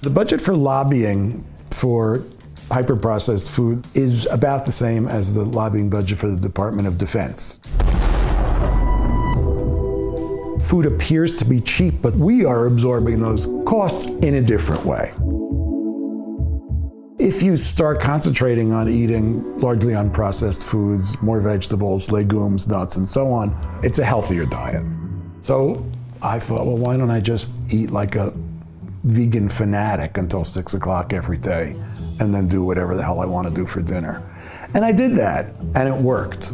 The budget for lobbying for hyper-processed food is about the same as the lobbying budget for the Department of Defense. Food appears to be cheap, but we are absorbing those costs in a different way. If you start concentrating on eating largely unprocessed foods, more vegetables, legumes, nuts, and so on, it's a healthier diet. So I thought, well, why don't I just eat like a vegan fanatic until 6 o'clock every day and then do whatever the hell I want to do for dinner. And I did that, and it worked.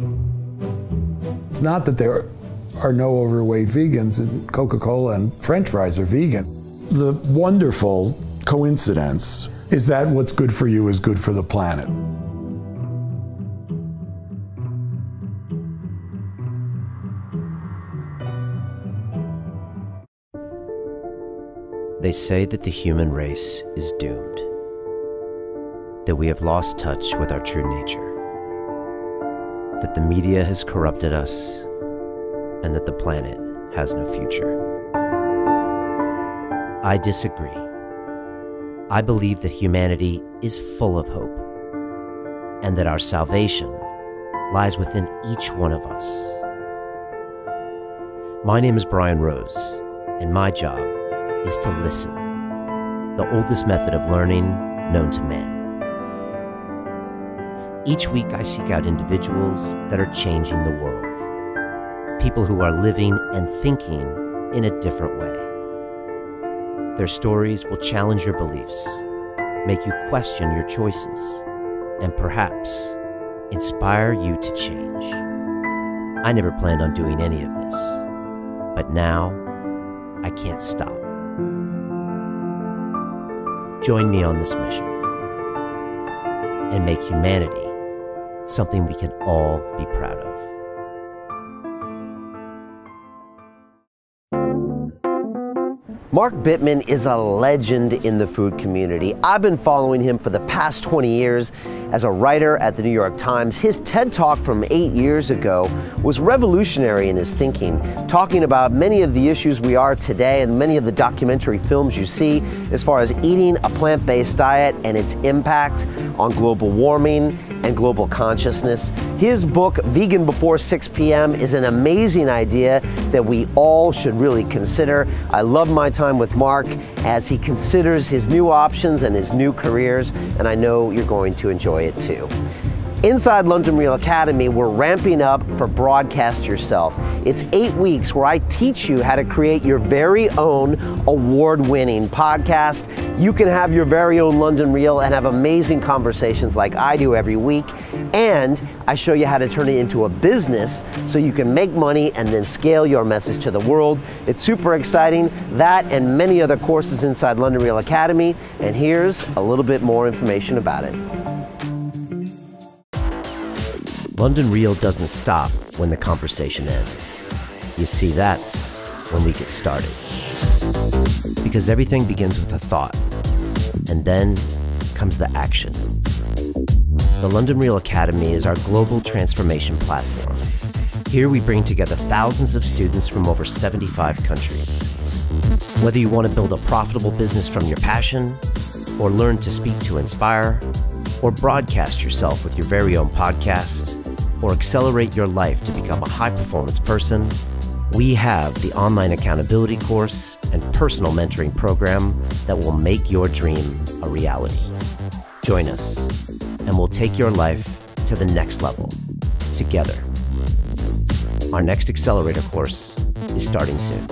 It's not that there are no overweight vegans, and Coca-Cola and French fries are vegan. The wonderful coincidence is that what's good for you is good for the planet. They say that the human race is doomed, that we have lost touch with our true nature, that the media has corrupted us, and that the planet has no future. I disagree. I believe that humanity is full of hope, and that our salvation lies within each one of us. My name is Brian Rose, and my job is to listen, the oldest method of learning known to man. Each week I seek out individuals that are changing the world, people who are living and thinking in a different way. Their stories will challenge your beliefs, make you question your choices, and perhaps inspire you to change. I never planned on doing any of this, but now I can't stop. Join me on this mission and make humanity something we can all be proud of. Mark Bittman is a legend in the food community. I've been following him for the past 20 years as a writer at the New York Times. His TED Talk from 8 years ago was revolutionary in his thinking, talking about many of the issues we are today and many of the documentary films you see as far as eating a plant-based diet and its impact on global warming and global consciousness. His book, Vegan Before 6 p.m., is an amazing idea that we all should really consider. I love my time with Mark as he considers his new options and his new careers, and I know you're going to enjoy it too. Inside London Real Academy, we're ramping up for Broadcast Yourself. It's 8 weeks where I teach you how to create your very own award-winning podcast. You can have your very own London Reel and have amazing conversations like I do every week. And I show you how to turn it into a business so you can make money and then scale your message to the world. It's super exciting. That and many other courses inside London Real Academy. And here's a little bit more information about it. London Real doesn't stop when the conversation ends. You see, that's when we get started. Because everything begins with a thought, and then comes the action. The London Real Academy is our global transformation platform. Here we bring together thousands of students from over 75 countries. Whether you want to build a profitable business from your passion, or learn to speak to inspire, or broadcast yourself with your very own podcast, or accelerate your life to become a high-performance person, we have the online accountability course and personal mentoring program that will make your dream a reality. Join us, and we'll take your life to the next level, together. Our next accelerator course is starting soon.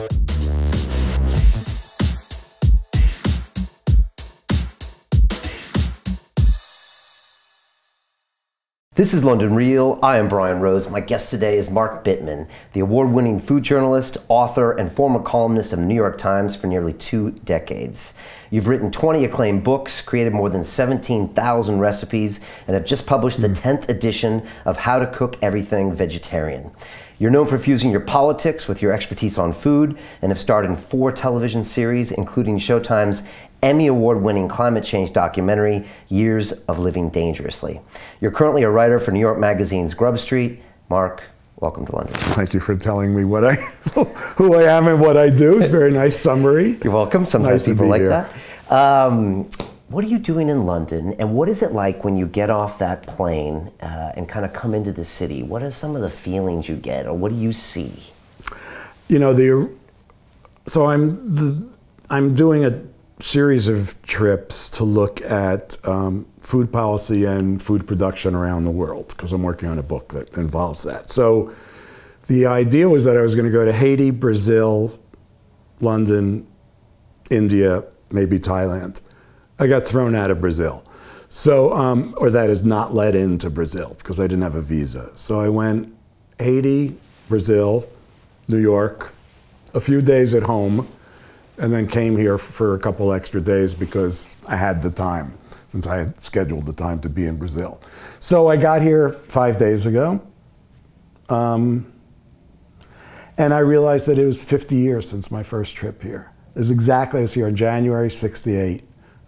This is London Real. I am Brian Rose. My guest today is Mark Bittman, the award-winning food journalist, author, and former columnist of the New York Times for nearly 2 decades. You've written 20 acclaimed books, created more than 17,000 recipes, and have just published the 10th edition of How to Cook Everything Vegetarian. You're known for fusing your politics with your expertise on food and have starred in 4 television series, including Showtime's Emmy Award-winning climate change documentary, Years of Living Dangerously. You're currently a writer for New York Magazine's GRUB Street. Mark, welcome to London. Thank you for telling me who I am and what I do. It's a very nice summary. You're welcome. Sometimes people like that. What are you doing in London, and what is it like when you get off that plane and kind of come into the city? What are some of the feelings you get, or what do you see? You know, so I'm doing a series of trips to look at food policy and food production around the world, because I'm working on a book that involves that. So the idea was that I was going to go to Haiti, Brazil, London, India, maybe Thailand. I got thrown out of Brazil. So, or that is not let into Brazil because I didn't have a visa. So I went Haiti, Brazil, New York, a few days at home, and then came here for a couple extra days because I had the time, since I had scheduled the time to be in Brazil. So I got here 5 days ago, and I realized that it was 50 years since my first trip here. It was exactly, I was here in January '68.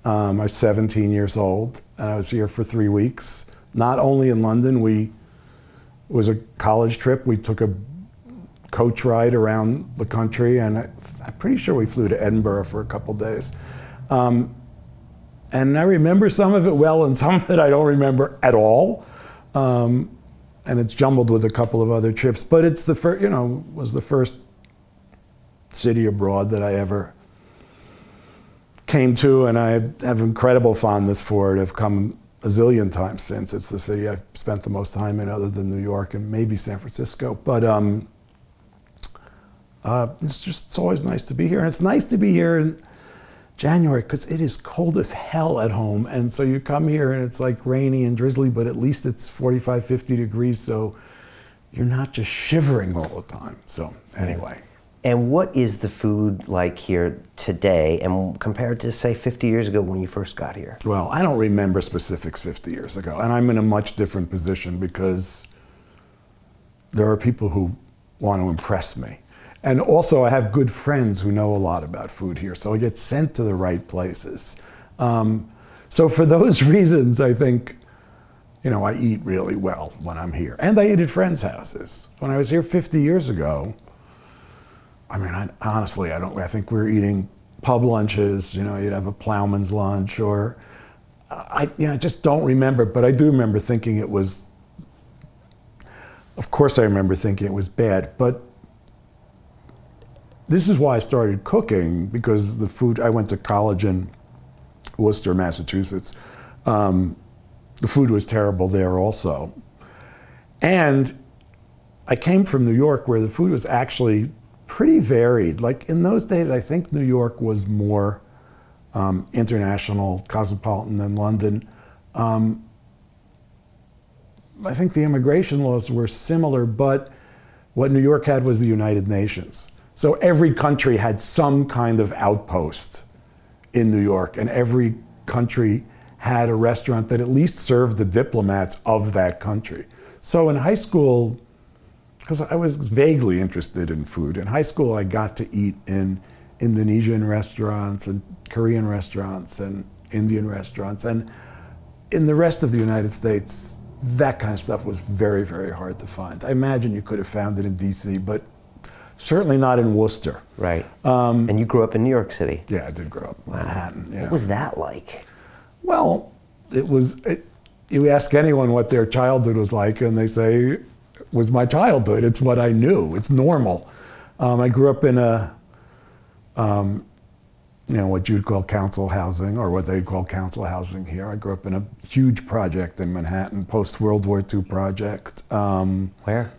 I was 17 years old, and I was here for 3 weeks. Not only in London, it was a college trip. We took a coach ride around the country, and I'm pretty sure we flew to Edinburgh for a couple days. And I remember some of it well, and some of it I don't remember at all. And it's jumbled with a couple of other trips, but it's the first, you know, was the first city abroad that I ever came to, and I have incredible fondness for it. I've come a zillion times since. It's the city I've spent the most time in, other than New York and maybe San Francisco. But it's always nice to be here, and it's nice to be here in January because it is cold as hell at home, and so you come here and it's like rainy and drizzly, but at least it's 45, 50 degrees, so you're not just shivering all the time. So anyway. And what is the food like here today, and compared to, say, 50 years ago when you first got here? Well, I don't remember specifics 50 years ago, and I'm in a much different position because there are people who want to impress me. And also, I have good friends who know a lot about food here, so I get sent to the right places. So for those reasons, I think, you know, I eat really well when I'm here. And I eat at friends' houses. When I was here 50 years ago, I mean, honestly, I think we were eating pub lunches. You know, you'd have a plowman's lunch, or I just don't remember. But I do remember thinking it was. Of course, I remember thinking it was bad. But this is why I started cooking, because the food. I went to college in Worcester, Massachusetts. The food was terrible there also, and I came from New York, where the food was actually pretty varied. Like in those days, I think New York was more international, cosmopolitan than London. I think the immigration laws were similar, but what New York had was the United Nations. So every country had some kind of outpost in New York, and every country had a restaurant that at least served the diplomats of that country. So in high school, because I was vaguely interested in food. In high school, I got to eat in Indonesian restaurants and Korean restaurants and Indian restaurants. And in the rest of the United States, that kind of stuff was very, very hard to find. I imagine you could have found it in DC, but certainly not in Worcester. Right. And you grew up in New York City. Yeah, I did grow up in Manhattan. Yeah. What was that like? Well, you ask anyone what their childhood was like, and they say, was my childhood. It's what I knew. It's normal. I grew up in a, you know, what you'd call council housing, or what they'd call council housing here. I grew up in a huge project in Manhattan, post-World War II project. Where?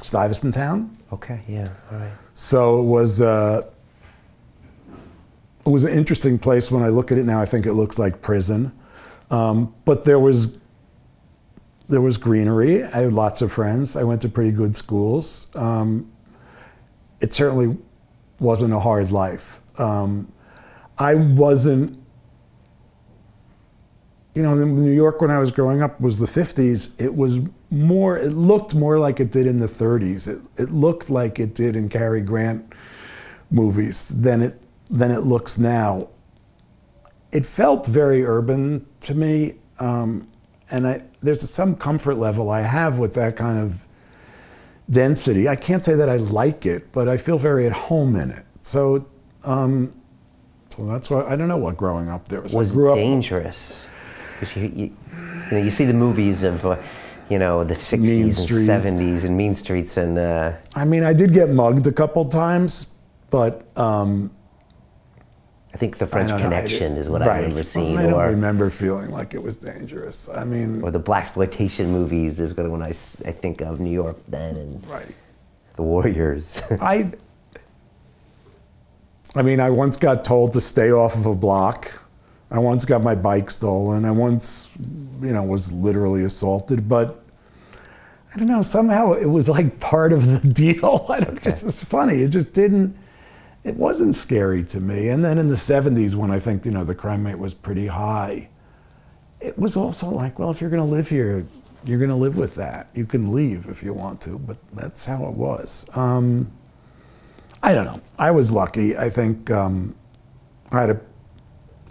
Stuyvesant Town. Okay, yeah, all right. So it was an interesting place. When I look at it now, I think it looks like prison. But there was greenery. I had lots of friends. I went to pretty good schools. It certainly wasn't a hard life. I wasn't, you know, in New York when I was growing up was the 50s. It looked more like it did in the 30s. It looked like it did in Cary Grant movies than it looks now. It felt very urban to me. And there's some comfort level I have with that kind of density. I can't say that I like it, but I feel very at home in it. So So that's why I don't know what growing up there was. Was dangerous. You see the movies of, the 60s and 70s and mean streets and. I mean, I did get mugged a couple times, but. I think the French Connection is what I remember seeing. I don't remember feeling like it was dangerous. I mean, or the blaxploitation movies is when I think of New York then, and the Warriors. I mean, I once got told to stay off of a block. I once got my bike stolen. I once, was literally assaulted. But I don't know. Somehow it was like part of the deal. It's funny. It just didn't. It wasn't scary to me. And then in the 70s, when I think, the crime rate was pretty high, it was also like, well, if you're going to live here, you're going to live with that. You can leave if you want to, but that's how it was. I don't know. I was lucky. I think I had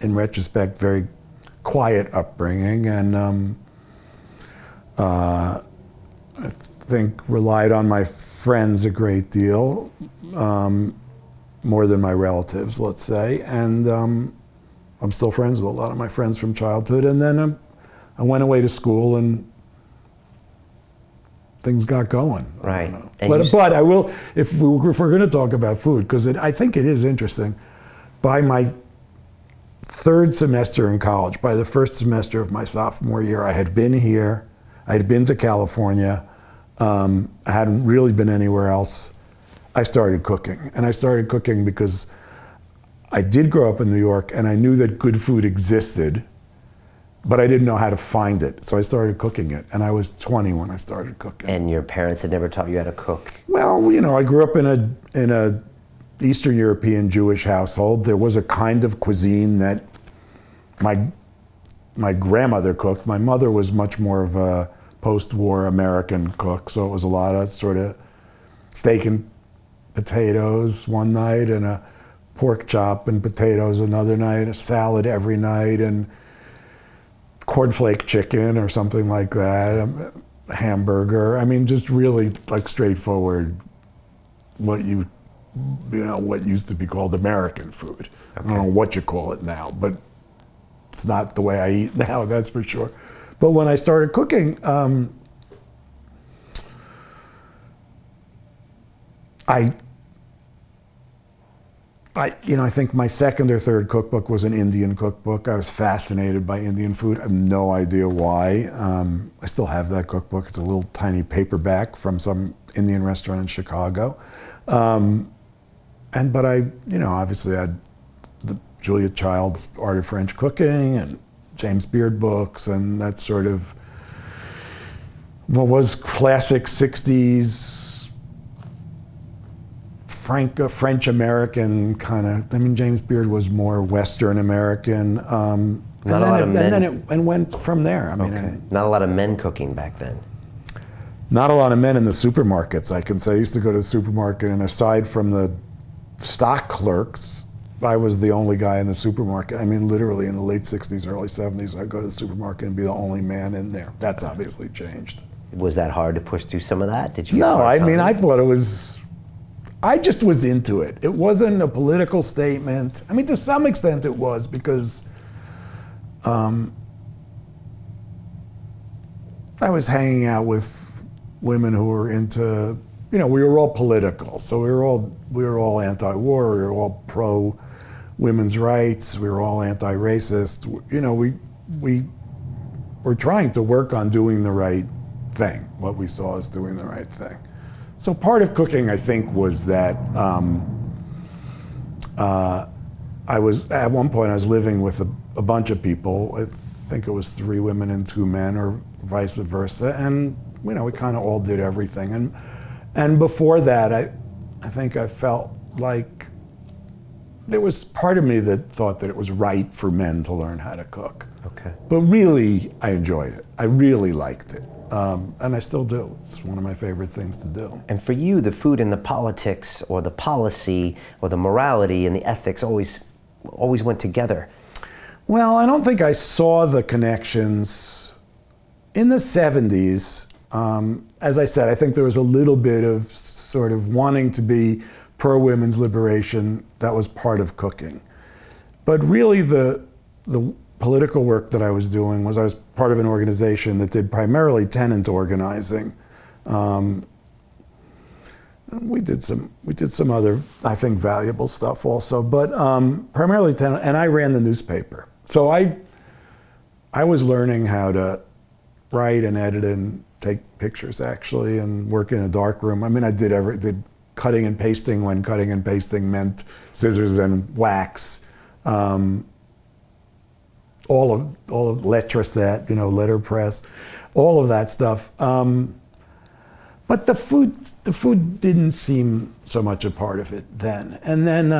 in retrospect, very quiet upbringing, and I think relied on my friends a great deal. More than my relatives, let's say, and I'm still friends with a lot of my friends from childhood. And then I went away to school, and things got going. Right. But I will, if we're going to talk about food, because I think it is interesting. By my third semester in college, by the first semester of my sophomore year, I had been here. I had been to California. I hadn't really been anywhere else. I started cooking, and I started cooking because I did grow up in New York, and I knew that good food existed, but I didn't know how to find it. So I started cooking it, and I was 20 when I started cooking. And your parents had never taught you how to cook? Well, I grew up in a Eastern European Jewish household. There was a kind of cuisine that my grandmother cooked. My mother was much more of a post-war American cook, so it was a lot of sort of steak and potatoes one night, and a pork chop and potatoes another night, a salad every night, and cornflake chicken or something like that, a hamburger. I mean, just really like straightforward, what used to be called American food. Okay. I don't know what you call it now, but it's not the way I eat now, that's for sure. But when I started cooking, I think my second or third cookbook was an Indian cookbook. I was fascinated by Indian food. I have no idea why. I still have that cookbook. It's a little tiny paperback from some Indian restaurant in Chicago. But I, obviously I had the Julia Child's Art of French Cooking and James Beard books, and that sort of what was classic 60s French American kind of. I mean, James Beard was more Western American. And then it went from there. I mean, not a lot of men cooking back then. Not a lot of men in the supermarkets, I can say. I used to go to the supermarket, and aside from the stock clerks, I was the only guy in the supermarket. I mean, literally in the late 60s, early 70s, I'd go to the supermarket and be the only man in there. That's obviously changed. Was that hard to push through some of that? Did you? No, I mean, I thought it was. I just was into it. It wasn't a political statement. I mean, to some extent it was, because I was hanging out with women who were into, we were all political. So we were all anti-war, we were all pro women's rights, we were all anti-racist. We were trying to work on doing the right thing, what we saw as doing the right thing. So part of cooking, I think, was that I was, at one point, I was living with a bunch of people. I think it was 3 women and 2 men, or vice versa. And, we kind of all did everything. And before that, I think I felt like there was part of me that thought that it was right for men to learn how to cook. Okay. But really, I enjoyed it. I really liked it. And I still do. It's one of my favorite things to do. And for you, the food and the politics, or the policy, or the morality and the ethics always went together. Well, I don't think I saw the connections. In the 70s, as I said, I think there was a little bit of sort of wanting to be pro-women's liberation that was part of cooking. But really the political work that I was doing was I was part of an organization that did primarily tenant organizing. We did some other, I think, valuable stuff also, but primarily tenant, and I ran the newspaper. So I was learning how to write and edit and take pictures actually, and work in a dark room. I mean, I did cutting and pasting when cutting and pasting meant scissors and wax. All of letterset, letterpress, all of that stuff. But the food didn't seem so much a part of it then. And then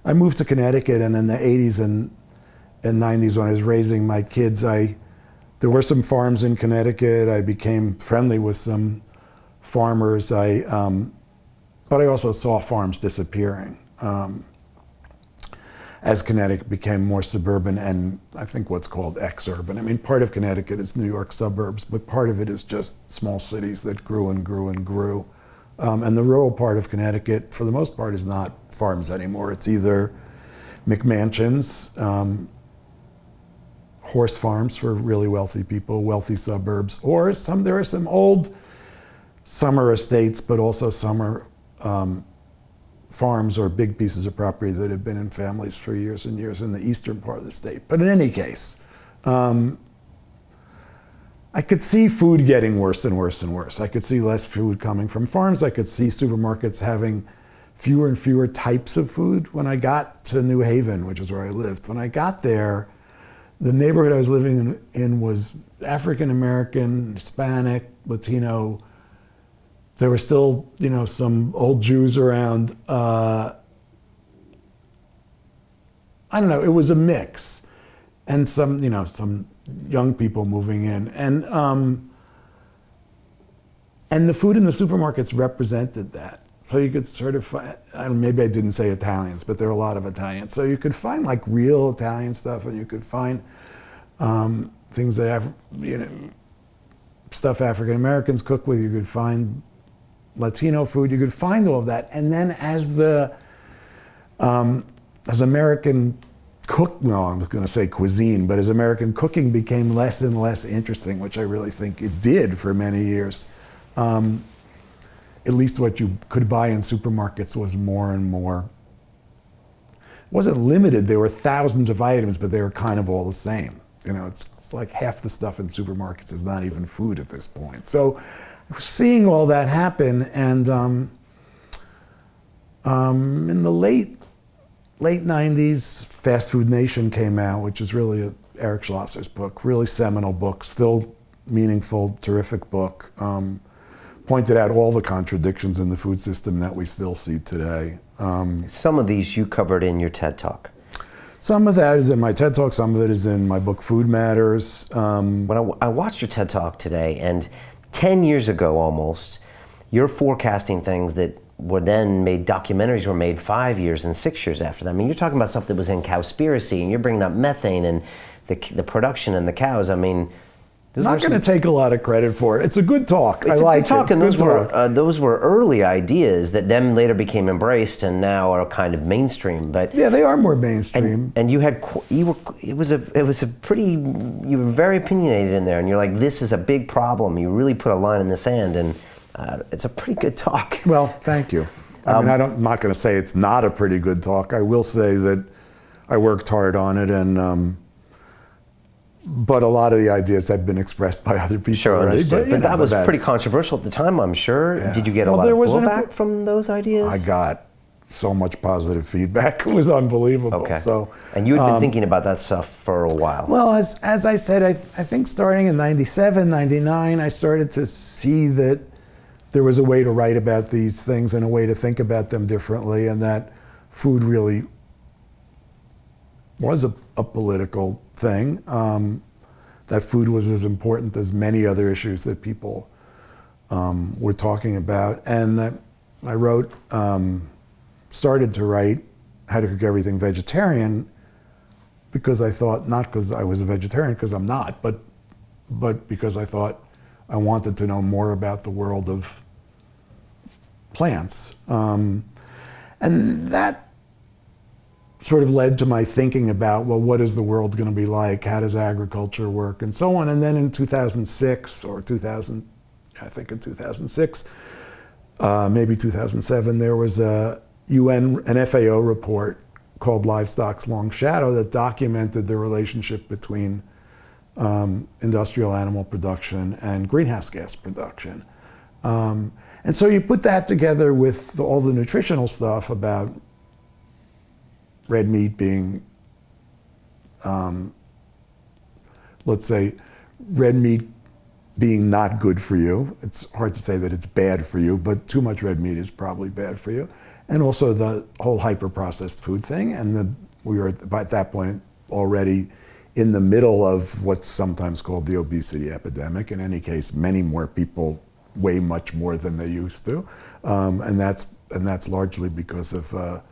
I moved to Connecticut, and in the 80s and 90s when I was raising my kids, there were some farms in Connecticut. I became friendly with some farmers. But I also saw farms disappearing as Connecticut became more suburban and I think what's called exurban. I mean, part of Connecticut is New York suburbs, but part of it is just small cities that grew and grew and grew. And the rural part of Connecticut, for the most part, is not farms anymore. It's either McMansions, horse farms for really wealthy people, wealthy suburbs, or there are some old summer estates, but also summer farms or big pieces of property that have been in families for years and years in the eastern part of the state. But in any case, I could see food getting worse and worse and worse. I could see less food coming from farms. I could see supermarkets having fewer and fewer types of food. When I got to New Haven, which is where I lived, when I got there, the neighborhood I was living in was African American, Hispanic, Latino. There were still, some old Jews around. I don't know, it was a mix. And some young people moving in. And the food in the supermarkets represented that. So you could sort of find, maybe I didn't say Italians, but there are a lot of Italians. So you could find like real Italian stuff, and you could find things that have, stuff African Americans cook with. You could find Latino food. You could find all of that. And then as American I'm going to say cuisine, but as American cooking became less and less interesting, which I really think it did for many years, at least what you could buy in supermarkets was more and more, it wasn't limited. There were thousands of items, but they were kind of all the same. It's like half the stuff in supermarkets is not even food at this point. So seeing all that happen, and in the late 90s, Fast Food Nation came out, which is really Eric Schlosser's book, really seminal book, still meaningful, terrific book. Pointed out all the contradictions in the food system that we still see today. Some of these you covered in your TED Talk. Some of that is in my TED Talk, some of it is in my book, Food Matters. When I watched your TED Talk today, and 10 years ago almost, you're forecasting things that were then made, documentaries were made 5 years and 6 years after that. I mean, you're talking about stuff that was in Cowspiracy, and you're bringing up methane and the production and the cows. I mean, I'm not going to take a lot of credit for it. It's a good talk. It's I like good talk, it. And those were early ideas that then later became embraced and now are kind of mainstream. But yeah, they are more mainstream. And you were very opinionated in there, and you're like, this is a big problem. You really put a line in the sand, and it's a pretty good talk. Well, thank you. I'm not going to say it's not a pretty good talk. I will say that I worked hard on it, and but a lot of the ideas have been expressed by other people. Sure, understood. But that was pretty controversial at the time, I'm sure. Yeah. Did you get a lot of blowback from those ideas? I got so much positive feedback. It was unbelievable. Okay. So, and you had been thinking about that stuff for a while. Well, as I said, I think starting in 97, 99, I started to see that there was a way to write about these things and a way to think about them differently, and that food really was a political thing, that food was as important as many other issues that people were talking about, and that I started to write How to Cook Everything Vegetarian because I thought, not because I was a vegetarian, because I'm not, but because I thought I wanted to know more about the world of plants. And that sort of led to my thinking about, well, what is the world going to be like? How does agriculture work? And so on. And then in 2006 or 2000, I think in 2006, maybe 2007, there was an FAO report called Livestock's Long Shadow that documented the relationship between industrial animal production and greenhouse gas production. And so you put that together with all the nutritional stuff about red meat being, let's say, red meat being not good for you. It's hard to say that it's bad for you, but too much red meat is probably bad for you. And also the whole hyper-processed food thing. And we were at that point already in the middle of what's sometimes called the obesity epidemic. In any case, many more people weigh much more than they used to. And that's largely because of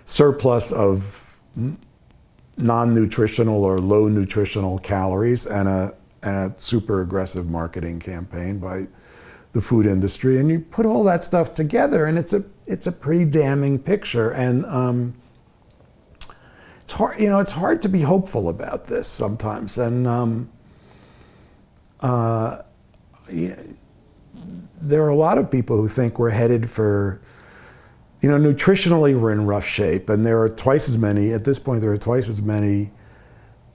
surplus of non-nutritional or low nutritional calories and a super aggressive marketing campaign by the food industry. And you put all that stuff together and it's a pretty damning picture. And it's hard, it's hard to be hopeful about this sometimes. And there are a lot of people who think we're headed for, nutritionally we're in rough shape, and there are twice as many, at this point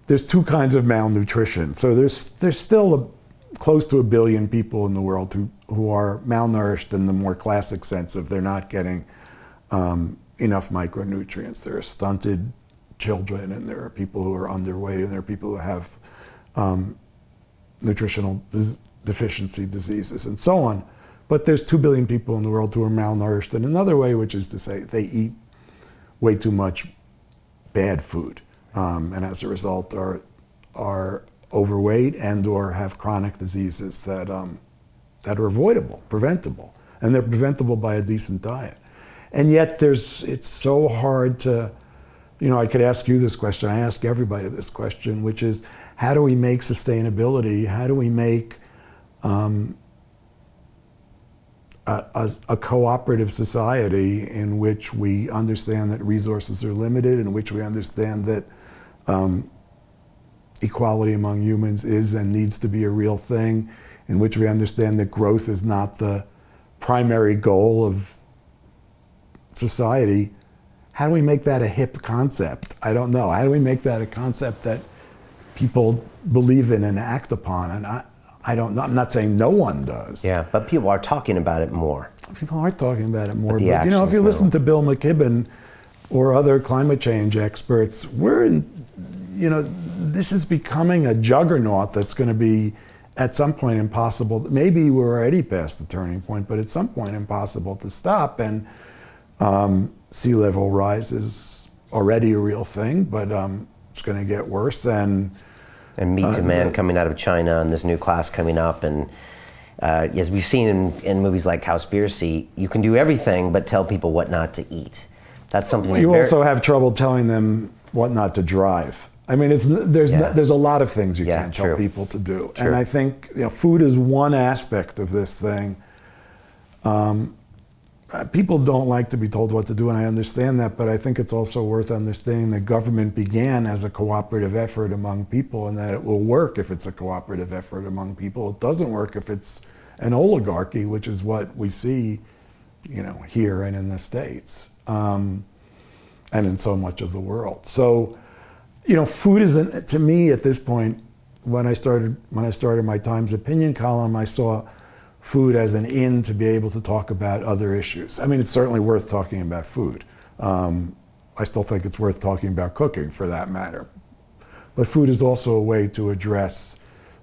there's two kinds of malnutrition. So there's still close to 1 billion people in the world who are malnourished in the more classic sense of they're not getting enough micronutrients. There are stunted children, and there are people who are underweight, and there are people who have nutritional deficiency diseases and so on. But there's 2 billion people in the world who are malnourished in another way, which is to say they eat way too much bad food, and as a result are overweight and or have chronic diseases that are avoidable, preventable, and they're preventable by a decent diet. And yet it's so hard to, I could ask you this question, I ask everybody this question, which is, how do we make sustainability, how do we make a cooperative society in which we understand that resources are limited, in which we understand that equality among humans is and needs to be a real thing, in which we understand that growth is not the primary goal of society. How do we make that a hip concept? I don't know. How do we make that a concept that people believe in and act upon? And I don't know. I'm not saying no one does. Yeah, but people are talking about it more. People are talking about it more. But if you listen to Bill McKibben or other climate change experts, this is becoming a juggernaut that's going to be at some point impossible. Maybe we're already past the turning point, but at some point impossible to stop. And sea level rise is already a real thing, but it's going to get worse. And meat demand coming out of China, and this new class coming up, and as we've seen in movies like Cowspiracy, you can do everything but tell people what not to eat. That's something you also have trouble telling them what not to drive. I mean, there's a lot of things you can't tell people to do, and I think food is one aspect of this thing. People don't like to be told what to do, and I understand that, but I think it's also worth understanding that government began as a cooperative effort among people, and that it will work if it's a cooperative effort among people. It doesn't work if it's an oligarchy, which is what we see, here and in the States, and in so much of the world. So, food isn't, to me at this point, when I started my Times opinion column, I saw food as an in to be able to talk about other issues. I mean, it's certainly worth talking about food. I still think it's worth talking about cooking, for that matter. But food is also a way to address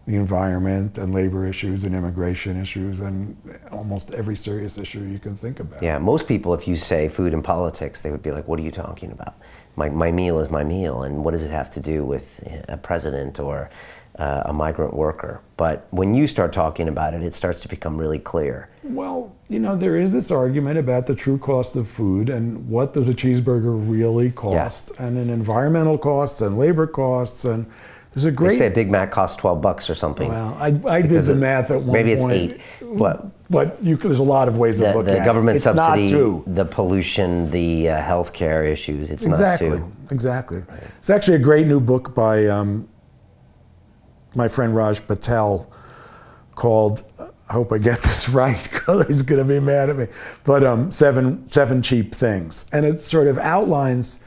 the environment and labor issues and immigration issues and almost every serious issue you can think about. Yeah, most people, if you say food and politics, they would be like, what are you talking about? My meal is my meal, and what does it have to do with a president or a migrant worker? But when you start talking about it, it starts to become really clear. Well, there is this argument about the true cost of food and what does a cheeseburger really cost, and in environmental costs and labor costs, and there's a great... They say a Big Mac costs $12 or something. Well, I did the math at one point. Maybe it's 8. What? there's a lot of ways of looking at it. The government It's subsidy, not two. the pollution, the healthcare issues. It's Exactly. not two. Exactly. Right. It's actually a great new book by my friend Raj Patel called, I hope I get this right because he's going to be mad at me, but Seven Cheap Things. And it sort of outlines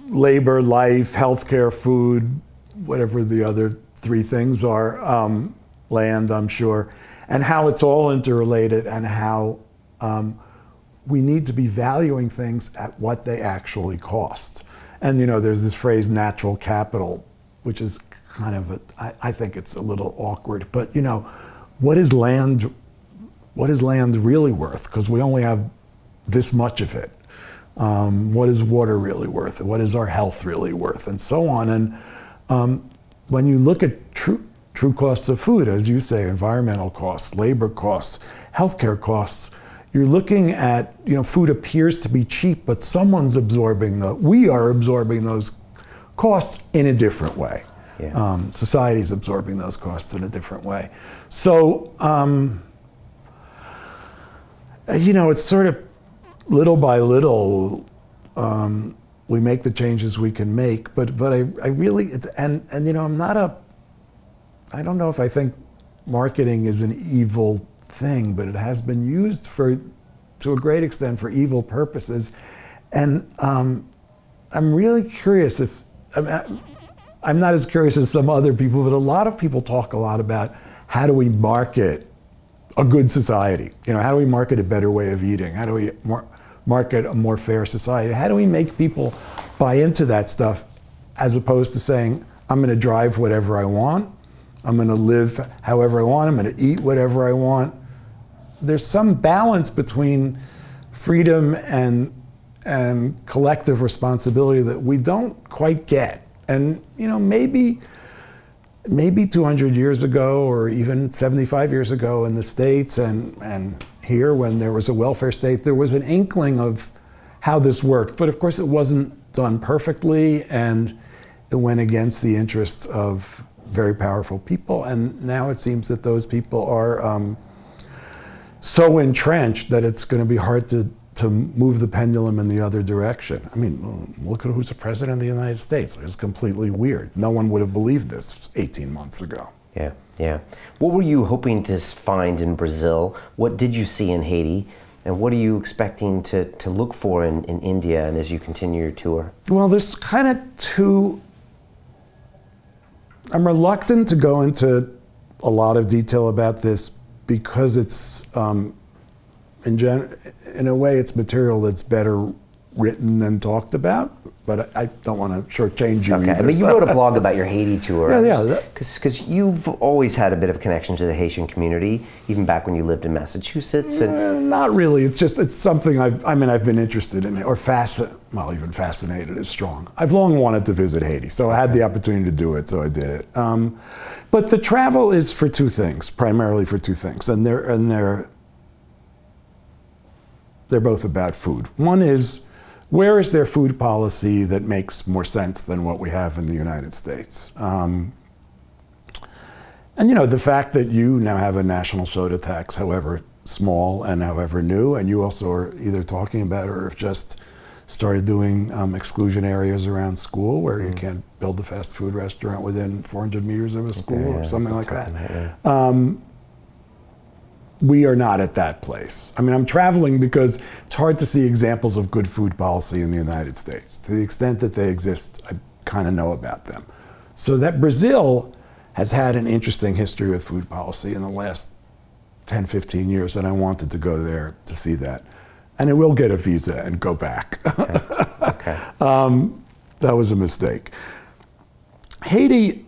labor, life, healthcare, food, whatever the other three things are, land, I'm sure, and how it's all interrelated and how we need to be valuing things at what they actually cost. And there's this phrase, natural capital, which is kind of I think it's a little awkward, but what is land really worth? Because we only have this much of it. What is water really worth? What is our health really worth? And so on. And when you look at true costs of food, as you say, environmental costs, labor costs, healthcare costs, you're looking at, food appears to be cheap, but we are absorbing those costs in a different way. Yeah. Society is absorbing those costs in a different way. So, it's sort of little by little, we make the changes we can make, but I really, and I don't know if I think marketing is an evil thing, but it has been used to a great extent for evil purposes. And I'm really curious I'm not as curious as some other people, but a lot of people talk a lot about how do we market a good society? How do we market a better way of eating? How do we market a more fair society? How do we make people buy into that stuff as opposed to saying, I'm going to drive whatever I want, I'm going to live however I want, I'm going to eat whatever I want? There's some balance between freedom and collective responsibility that we don't quite get. And maybe 200 years ago or even 75 years ago in the States and here when there was a welfare state, there was an inkling of how this worked. But of course it wasn't done perfectly and it went against the interests of very powerful people. And now it seems that those people are so entrenched that it's going to be hard to move the pendulum in the other direction. I mean, look at who's the president of the United States. It's completely weird. No one would have believed this 18 months ago. Yeah, yeah. What were you hoping to find in Brazil? What did you see in Haiti? And what are you expecting to look for in India and as you continue your tour? Well, there's kind of two. I'm reluctant to go into a lot of detail about this because it's, in a way, it's material that's better written than talked about, but I don't want to shortchange you. Okay, either, but you wrote a blog about your Haiti tour. Yeah. Because you've always had a bit of connection to the Haitian community, even back when you lived in Massachusetts. And not really. It's something I've been interested in, or even fascinated is strong. I've long wanted to visit Haiti, so I had the opportunity to do it, so I did it. But the travel is for two things, primarily for two things, and they're both about food. One is, where is there food policy that makes more sense than what we have in the United States? And the fact that you now have a national soda tax, however small and however new, and you also are either talking about or have just started doing exclusion areas around school where you can't build a fast food restaurant within 400 meters of a school or something like that. We are not at that place. I mean, I'm traveling because it's hard to see examples of good food policy in the United States. To the extent that they exist, I kind of know about them. So that Brazil has had an interesting history with food policy in the last 10, 15 years, and I wanted to go there to see that. And I will get a visa and go back. Okay. That was a mistake. Haiti,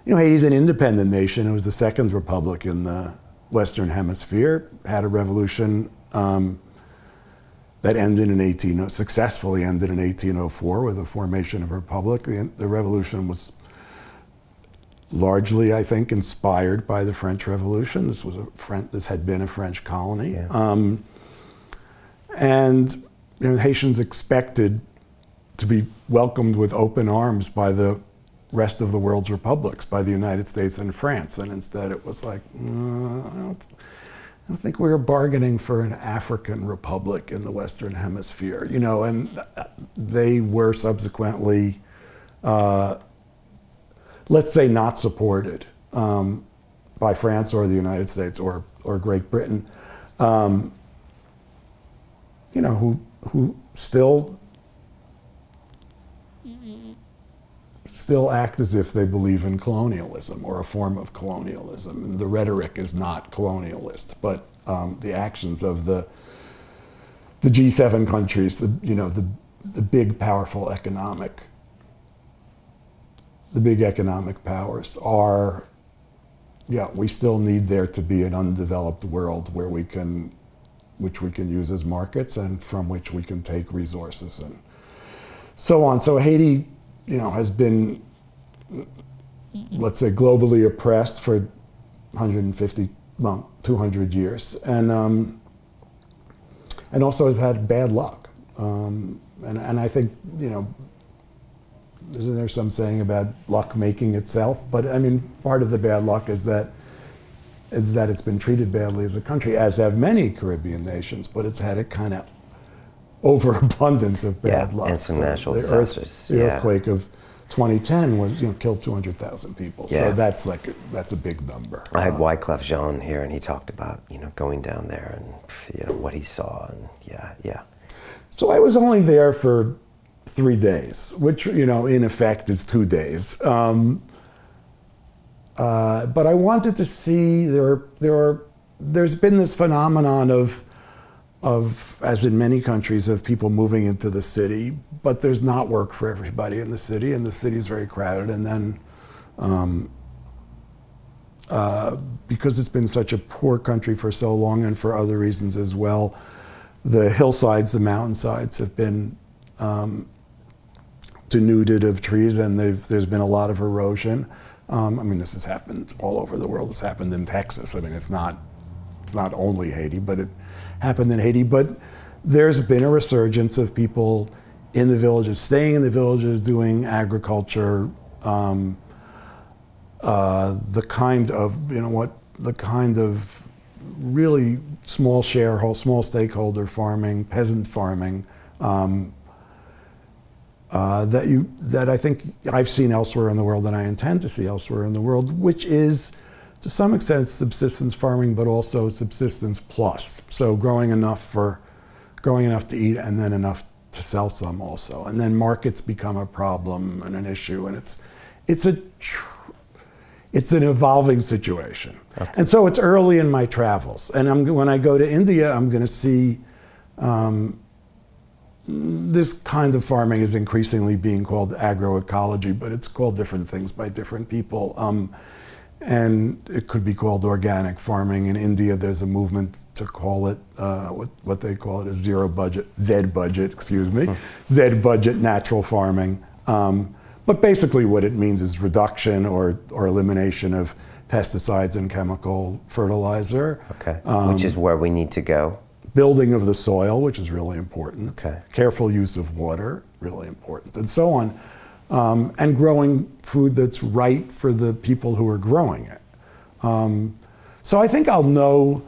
Haiti's an independent nation. It was the second republic in the Western Hemisphere. Had a revolution that successfully ended in 1804 with the formation of a republic. The revolution was largely, I think, inspired by the French Revolution. This had been a French colony, yeah. And Haitians expected to be welcomed with open arms by the rest of the world's republics by the United States and France. And instead it was like, I don't think we were bargaining for an African republic in the Western Hemisphere, you know, and they were subsequently, let's say, not supported by France or the United States or Great Britain, you know, who still act as if they believe in colonialism or a form of colonialism. And the rhetoric is not colonialist, but the actions of the G7 countries, the big, powerful economic powers are, yeah, we still need there to be an undeveloped world where which we can use as markets and from which we can take resources and so on. So Haiti, you know, has been, let's say, globally oppressed for 150, well, 200 years, and also has had bad luck. And I think, you know, there's some saying about luck making itself, but I mean, part of the bad luck is that it's been treated badly as a country, as have many Caribbean nations, but it's had a kind of overabundance of bad luck. And some natural disasters. The earthquake of 2010 was, you know, killed 200,000 people. Yeah. So that's a big number. I had Wyclef Jean here, and he talked about, you know, going down there and, you know, what he saw, and yeah. So I was only there for 3 days, which, you know, in effect is 2 days. But I wanted to see there's been this phenomenon of, as in many countries, of people moving into the city, but there's not work for everybody in the city, and the city is very crowded. And then, because it's been such a poor country for so long, and for other reasons as well, the hillsides, the mountainsides have been denuded of trees, and there's been a lot of erosion. I mean, this has happened all over the world. It's happened in Texas. I mean, it's not only Haiti, but it happened in Haiti. But there's been a resurgence of people in the villages, staying in the villages, doing agriculture, the kind of really small stakeholder farming, peasant farming, that I think I've seen elsewhere in the world, and I intend to see elsewhere in the world, which is to some extent subsistence farming, but also subsistence plus. So growing enough to eat, and then enough to sell some also. And then markets become a problem and an issue, and it's an evolving situation. Okay. And so it's early in my travels. And when I go to India, I'm going to see this kind of farming is increasingly being called agroecology, but it's called different things by different people. And it could be called organic farming. In India, there's a movement to call it, what they call it, a Z budget natural farming. But basically what it means is reduction or elimination of pesticides and chemical fertilizer. Okay, which is where we need to go. Building of the soil, which is really important. Okay. Careful use of water, really important, and so on. And growing food that's right for the people who are growing it. So I think I'll know,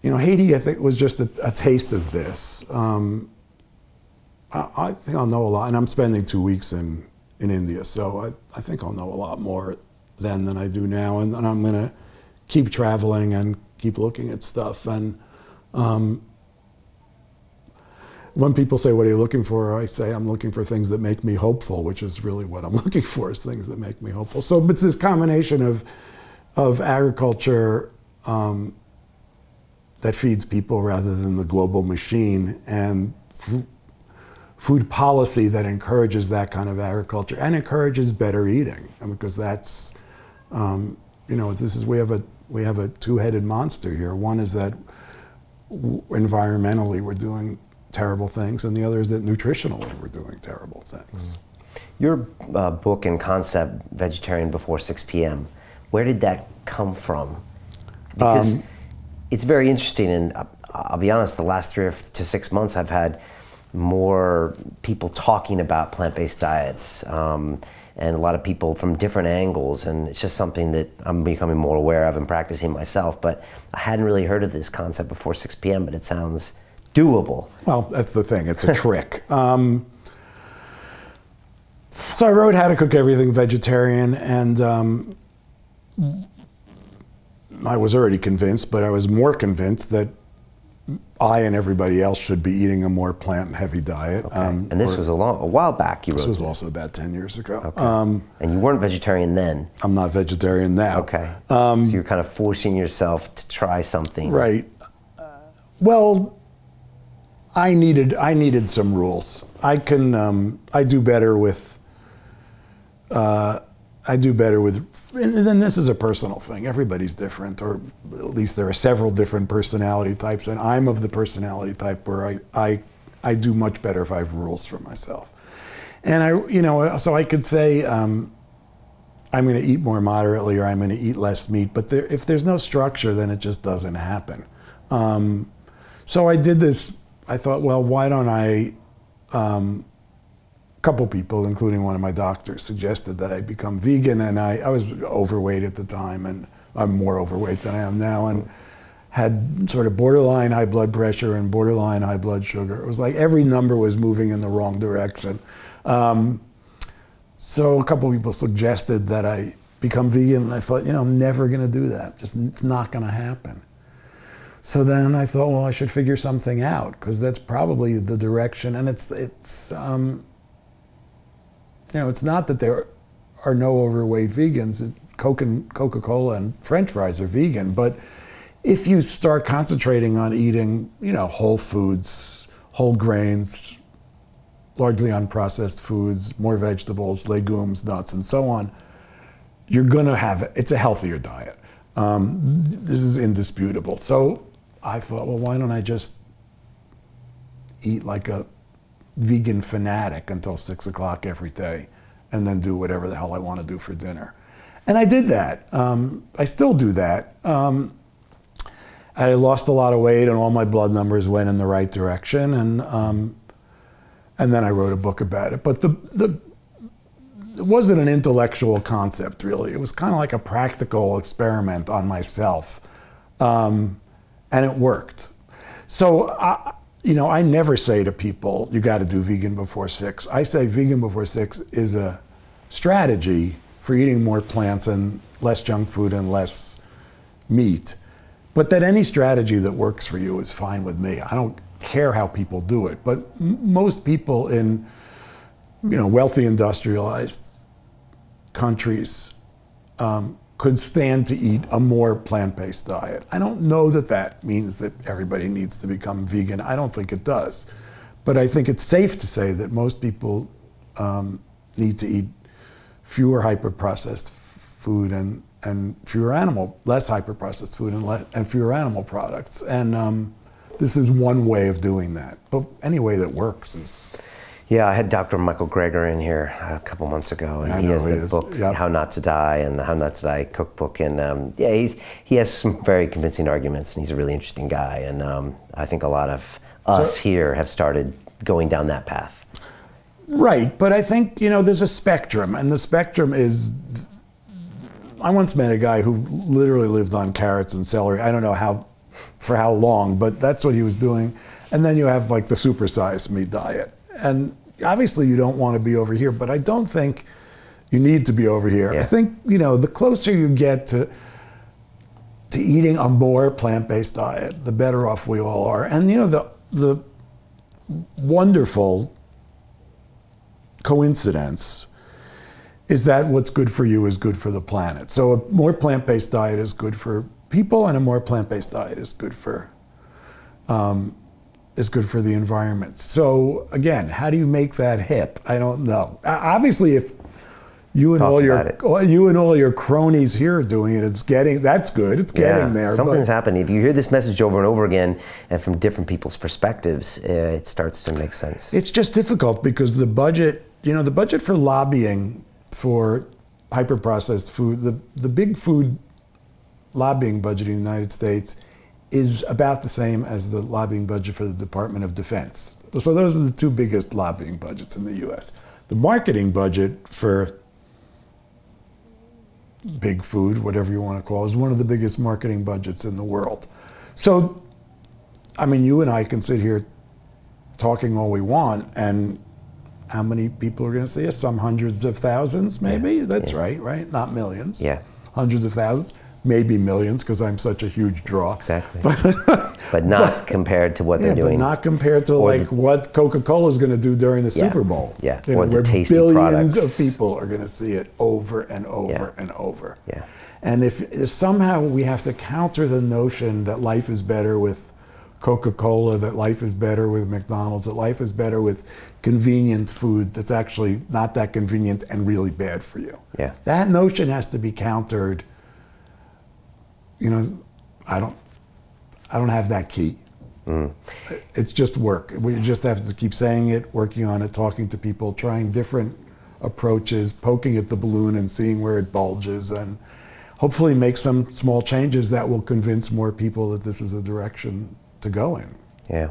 you know, Haiti, I think, was just a taste of this. I think I'll know a lot, and I'm spending 2 weeks in India, so I think I'll know a lot more then than I do now, and I'm going to keep traveling and keep looking at stuff. And when people say, what are you looking for? I say, I'm looking for things that make me hopeful, which is really what I'm looking for, is things that make me hopeful. So it's this combination of agriculture that feeds people rather than the global machine, and food policy that encourages that kind of agriculture and encourages better eating. And because that's, you know, we have a two-headed monster here. One is that environmentally we're doing terrible things, and the other is that nutritionally we're doing terrible things. Your book and concept, Vegetarian Before 6 p.m., where did that come from? Because it's very interesting, and I'll be honest, the last 3 to 6 months I've had more people talking about plant-based diets, and and a lot of people from different angles, and it's just something that I'm becoming more aware of and practicing myself. But I hadn't really heard of this concept before 6 p.m., but it sounds doable. Well, that's the thing, it's a trick. So I wrote How to Cook Everything Vegetarian, and I was already convinced, but I was more convinced that I and everybody else should be eating a more plant-heavy diet. Okay. And this was a while back you wrote this. This was also about 10 years ago. Okay. And you weren't vegetarian then? I'm not vegetarian now. Okay. So you're kind of forcing yourself to try something. Right. Well, I needed some rules. I do better with, and then this is a personal thing. Everybody's different, or at least there are several different personality types, and I'm of the personality type where I do much better if I have rules for myself. And so I could say I'm going to eat more moderately, or I'm going to eat less meat, but if there's no structure, then it just doesn't happen. So I did this. I thought, well, why don't I? A couple people, including one of my doctors, suggested that I become vegan, and I was overweight at the time, and I'm more overweight than I am now, and had sort of borderline high blood pressure and borderline high blood sugar. It was like every number was moving in the wrong direction. So a couple people suggested that I become vegan, and I thought, I'm never going to do that. It's not going to happen. So then I thought, well, I should figure something out, because that's probably the direction, and it's not that there are no overweight vegans. Coca-Cola and French fries are vegan, but if you start concentrating on eating, whole foods, whole grains, largely unprocessed foods, more vegetables, legumes, nuts, and so on, you're gonna have, it's a healthier diet. This is indisputable. So I thought, well, why don't I just eat like a vegan fanatic until 6 o'clock every day, and then do whatever the hell I want to do for dinner. And I did that. I still do that. I lost a lot of weight, and all my blood numbers went in the right direction, and then I wrote a book about it. But it wasn't an intellectual concept, really. It was kind of like a practical experiment on myself, and it worked. So I never say to people, you got to do vegan before 6. I say vegan before 6 is a strategy for eating more plants and less junk food and less meat. But that any strategy that works for you is fine with me. I don't care how people do it. But most people in wealthy industrialized countries could stand to eat a more plant-based diet. I don't know that that means that everybody needs to become vegan. I don't think it does. But I think it's safe to say that most people need to eat fewer hyper-processed food and less hyper-processed food and fewer animal products. And this is one way of doing that. But any way that works is... Yeah, I had Dr. Michael Greger in here a couple months ago, and he has the book, yep, How Not to Die, and the How Not to Die cookbook. And he has some very convincing arguments, and he's a really interesting guy. And I think a lot of us here have started going down that path. Right, but I think, there's a spectrum, and the spectrum is... I once met a guy who literally lived on carrots and celery. I don't know for how long, but that's what he was doing. And then you have like the supersized meat diet. And obviously you don't want to be over here, but I don't think you need to be over here. Yeah. I think, the closer you get to eating a more plant-based diet, the better off we all are. And the wonderful coincidence is that what's good for you is good for the planet. So a more plant-based diet is good for people, and a more plant-based diet is good for the environment. So again, how do you make that hip? I don't know. Obviously, if you and all your cronies here are doing it, that's good. It's getting there. Something's happening. If you hear this message over and over again, and from different people's perspectives, it starts to make sense. It's just difficult because the budget, the budget for lobbying for hyper-processed food, the big food lobbying budget in the United States is about the same as the lobbying budget for the Department of Defense. So those are the two biggest lobbying budgets in the US. The marketing budget for big food, whatever you want to call it, is one of the biggest marketing budgets in the world. So, I mean, you and I can sit here talking all we want, and how many people are going to see us? Some hundreds of thousands, maybe? Yeah. That's right? Not millions. Yeah. Hundreds of thousands, maybe millions, because I'm such a huge draw. Exactly. But not compared to what they're doing. But not compared to what Coca-Cola is going to do during the Super Bowl. Yeah. You or know, the where tasty billions products. of people are going to see it over and over and over. Yeah. And if somehow we have to counter the notion that life is better with Coca-Cola, that life is better with McDonald's, that life is better with convenient food that's actually not that convenient and really bad for you. Yeah. That notion has to be countered. You know, I don't have that key. It's just work. We just have to keep saying it, working on it, talking to people, trying different approaches, poking at the balloon and seeing where it bulges, and hopefully make some small changes that will convince more people that this is a direction to go in. Yeah.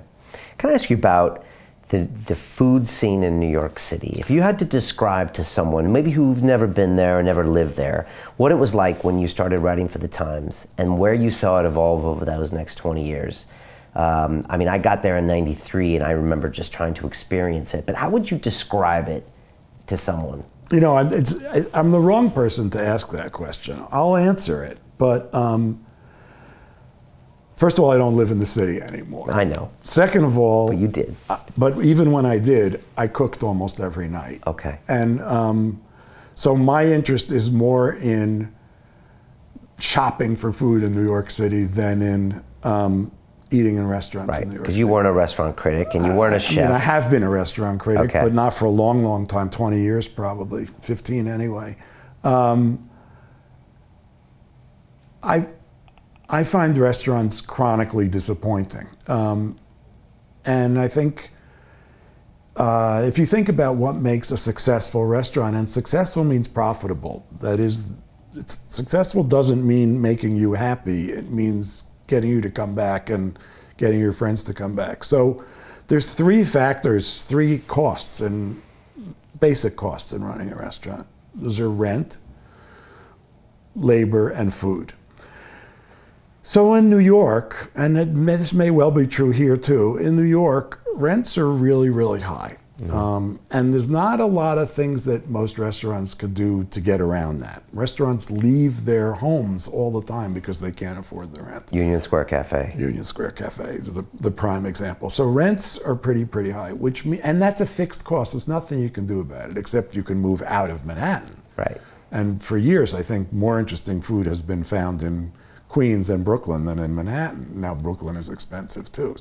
Can I ask you about the food scene in New York City? If you had to describe to someone, maybe who've never been there or never lived there, what it was like when you started writing for the Times and where you saw it evolve over those next 20 years. I mean, I got there in '93 and I remember just trying to experience it, but how would you describe it to someone? You know, I'm the wrong person to ask that question. I'll answer it, but first of all, I don't live in the city anymore. I know. Second of all, but you did. But even when I did, I cooked almost every night. Okay. And so my interest is more in shopping for food in New York City than in eating in restaurants in New York City. Because you weren't a restaurant critic and you weren't a chef. I mean, I have been a restaurant critic, okay. but not for a long, long time, 20 years probably, 15 anyway. I find restaurants chronically disappointing. And I think if you think about what makes a successful restaurant, and successful means profitable, that is, successful doesn't mean making you happy, it means getting you to come back and getting your friends to come back. So there's three factors, three costs, and basic costs in running a restaurant. Those are rent, labor, and food. So in New York, and this may well be true here too, in New York, rents are really, really high. And there's not a lot of things that most restaurants could do to get around that. Restaurants leave their homes all the time because they can't afford the rent. Union Square Cafe. Union Square Cafe is the prime example. So rents are pretty high, and that's a fixed cost. There's nothing you can do about it, except you can move out of Manhattan. Right. And for years, I think more interesting food has been found in Queens and Brooklyn than in Manhattan. Now Brooklyn is expensive too.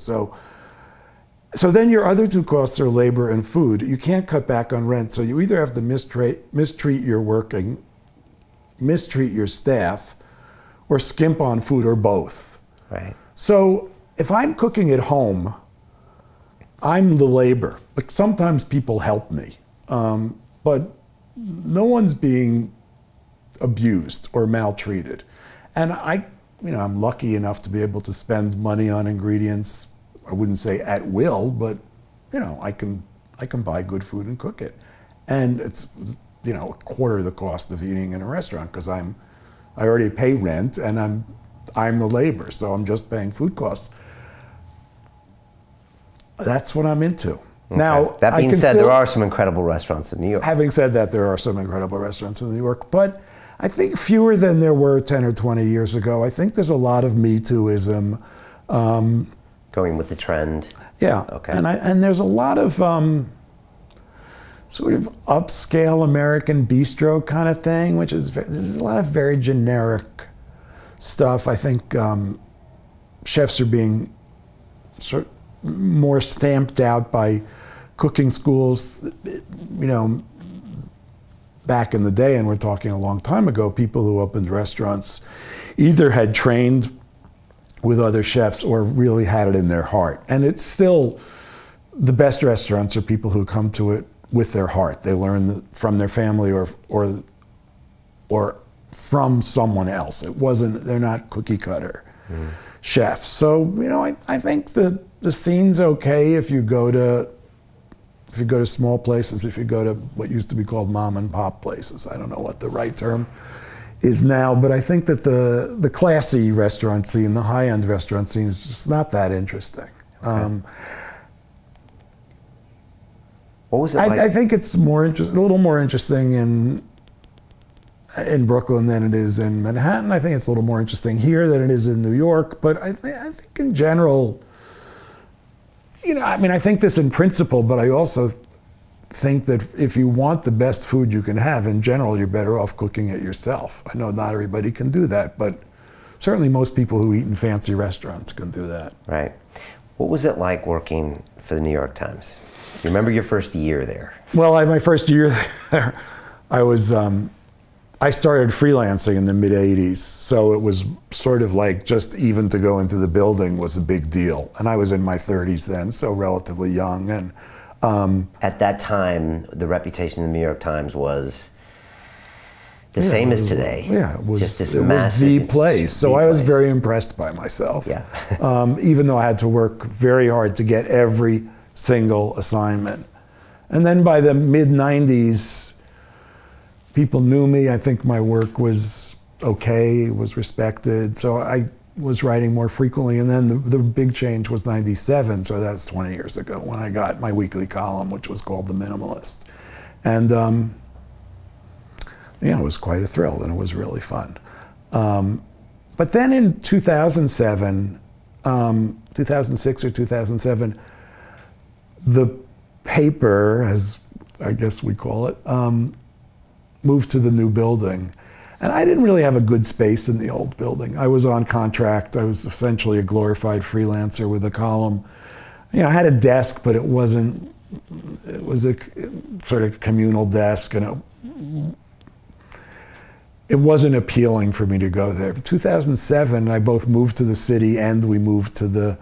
So then your other two costs are labor and food. You can't cut back on rent, so you either have to mistreat your staff, or skimp on food, or both. Right. So if I'm cooking at home, I'm the labor. Like sometimes people help me, but no one's being abused or maltreated. And I'm lucky enough to be able to spend money on ingredients. I wouldn't say at will, but I can buy good food and cook it, and it's a quarter of the cost of eating in a restaurant because I already pay rent and I'm the labor, so I'm just paying food costs. That's what I'm into. Okay. Now, that being said, there are some incredible restaurants in New York. Having said that, there are some incredible restaurants in New York, but I think fewer than there were 10 or 20 years ago. I think there's a lot of Me Too-ism. Going with the trend. Yeah. Okay. And there's a lot of sort of upscale American bistro kind of thing, which is there's a lot of very generic stuff. I think chefs are being sort of more stamped out by cooking schools. Back in the day, and we're talking a long time ago, people who opened restaurants either had trained with other chefs or really had it in their heart. And it's still, the best restaurants are people who come to it with their heart. They learn from their family or from someone else. They're not cookie cutter chefs. So, I think the scene's okay if you go to small places, if you go to what used to be called mom and pop places. I don't know what the right term is now, but I think that the classy restaurant scene, the high-end restaurant scene is just not that interesting. Okay. What was it like? I think it's a little more interesting in Brooklyn than it is in Manhattan. I think it's a little more interesting here than it is in New York, but I think in general, you know, I mean, I think this in principle, but I also think that if you want the best food you can have, in general, you're better off cooking it yourself. I know not everybody can do that, but certainly most people who eat in fancy restaurants can do that. Right. What was it like working for the New York Times? You remember your first year there? Well, my first year there, I started freelancing in the mid-'80s, so it was sort of like just even to go into the building was a big deal. And I was in my 30s then, so relatively young. And at that time, the reputation of the New York Times was the same as today. Yeah, it was just this it was the place. So I was very impressed by myself. Yeah. Even though I had to work very hard to get every single assignment. And then by the mid-'90s, people knew me. I think my work was okay, was respected. So I was writing more frequently. And then the big change was '97, so that's 20 years ago, when I got my weekly column, which was called The Minimalist. And yeah, it was quite a thrill, and it was really fun. But then in 2007, 2006 or 2007, the paper, as I guess we call it, moved to the new building. And I didn't really have a good space in the old building. I was on contract. I was essentially a glorified freelancer with a column. You know, I had a desk, but it was a sort of communal desk, and it wasn't appealing for me to go there. 2007, I both moved to the city and we moved to the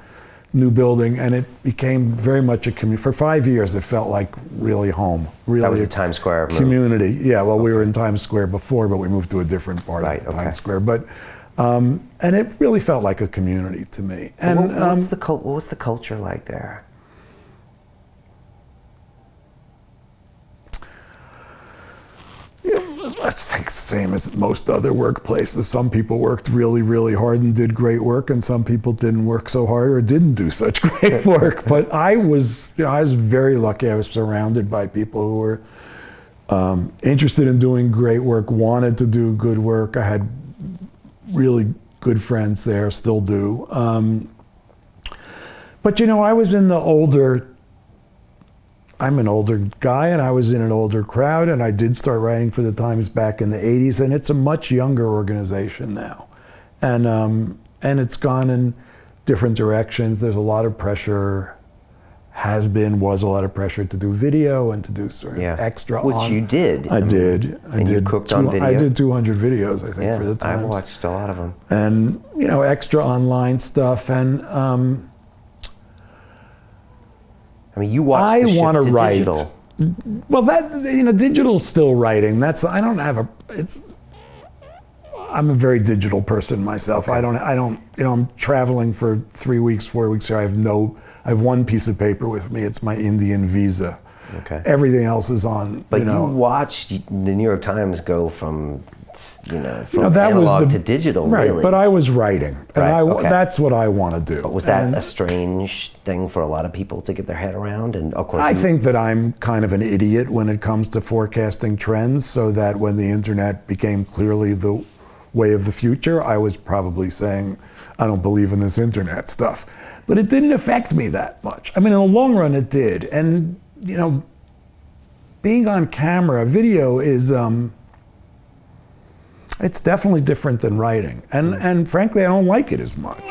new building, and it became very much a community. For 5 years, it felt like really home. Really, that was the Times Square community. Move. Yeah, well, we were in Times Square before, but we moved to a different part of Times Square. But and it really felt like a community to me. And what was the culture like there? I think the same as most other workplaces. Some people worked really, really hard and did great work, and some people didn't work so hard or didn't do such great work. But I was very lucky. I was surrounded by people who were interested in doing great work, wanted to do good work. I had really good friends there, still do. But you know, I'm an older guy, and I was in an older crowd, and I did start writing for the Times back in the '80s, and it's a much younger organization now. And it's gone in different directions. There's a lot of pressure, was a lot of pressure to do video and to do sort of extra. Which you did. I did. You cooked on video? I did 200 videos, I think, for the Times. I watched a lot of them. And, you know, extra online stuff, and I mean, you watch the shift to digital. Well, digital's still writing. I'm a very digital person myself. Okay. I'm traveling for 3 weeks, 4 weeks here. I have one piece of paper with me. It's my Indian visa. Okay. Everything else is on, But you watched the New York Times go from analog to digital, right, really. But I was writing, and that's what I want to do. But was that a strange thing for a lot of people to get their head around? And of course, I think that I'm kind of an idiot when it comes to forecasting trends, so that when the internet became clearly the way of the future, I was probably saying, I don't believe in this internet stuff. But it didn't affect me that much. I mean, in the long run, it did. And, you know, being on camera, video is, it's definitely different than writing. And frankly, I don't like it as much.